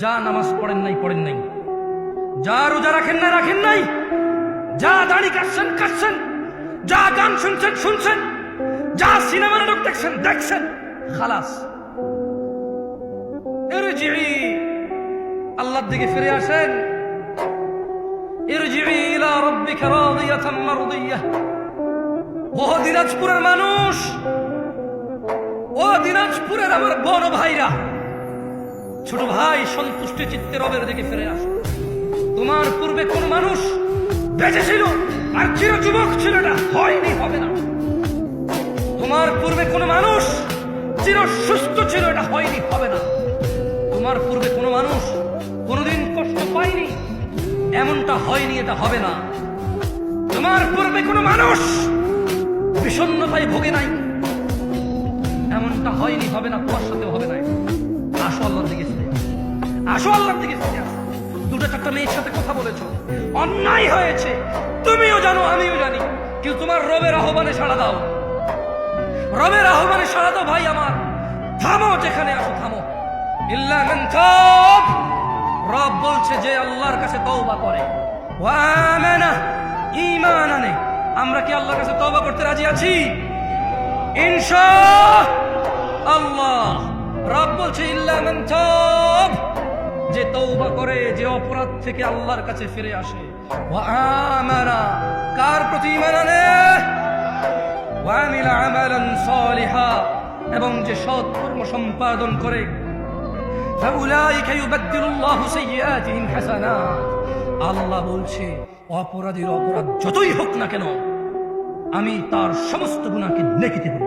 যা নামাজ পড়েন নাই, যা রোজা রাখেন নাই, যা দাড়ি কাটছেন, যা গান শুনছেন, যা সিনেমা নাটক দেখছেন, খালাস। ইরজিই, আল্লাহর দিকে ফিরে আসেন। ইরজিই ইলা রাব্বিকা রাদিয়াতাম মারদিয়াহ। ও দিনাজপুরের মানুষ, ও দিনাজপুরের আমার বড় ভাইরা, ছোট ভাই, সন্তুষ্ট চিত্তে রবের দিকে ফিরে আসো। তোমার পূর্বে কোন মানুষ বেঁচে ছিল আর চির যুবক ছিল, এটা হয়নি, হবে না। তোমার পূর্বে কোন মানুষ চির সুস্থ ছিল, এটা হয়নি, হবে না। তোমার পূর্বে কোন মানুষ কোনদিন কষ্ট পায়নি, এমনটা হয়নি, এটা হবে না। তোমার পূর্বে কোন মানুষ বিষণ্ণতায় ভোগে নাই, এমনটা হয়নি, হবে না, তোমার সাথেও হবে না। আসো আল্লাহর দিকে ফিরে আসো, আল্লাহর দিকে ফিরে আসো। দুটো চারটা মেয়ের সাথে কথা বলেছ, অন্যায় হয়েছে, তুমিও জানো আমিও জানি, কিন্তু তোমার রবের আহ্বানে সাড়া দাও, রবের আহ্বানে সাড়া দাও। ভাই আমার, থামো, যেখানে আসো থামো। ইল্লা মান তাব, রব বলছে যে আল্লাহর কাছে তওবা করে, ওয়া আমানা, ঈমান আনে। আমরা কি আল্লাহর কাছে তওবা করতে রাজি আছি? ইনশাআল্লাহ। রব বলছে ইল্লা মান তাব, যে তওবা করে, যে অপরাধ থেকে আল্লাহর কাছে ফিরে আসে। ওয়া আমানা, কার প্রতি ঈমান আনে? ওয়া আমিলা আমালান সালিহা, এবং যে সৎ কর্ম সম্পাদন করে। ফাউলাইকা ইউবাদদিলুল্লাহু সাইয়্যাতিহিম হাসানাত। আল্লাহ বলছে অপরাধীর অপরাধ যতই হোক না কেন, আমি তার সমস্ত গুনাহকে নেকিতে দেব।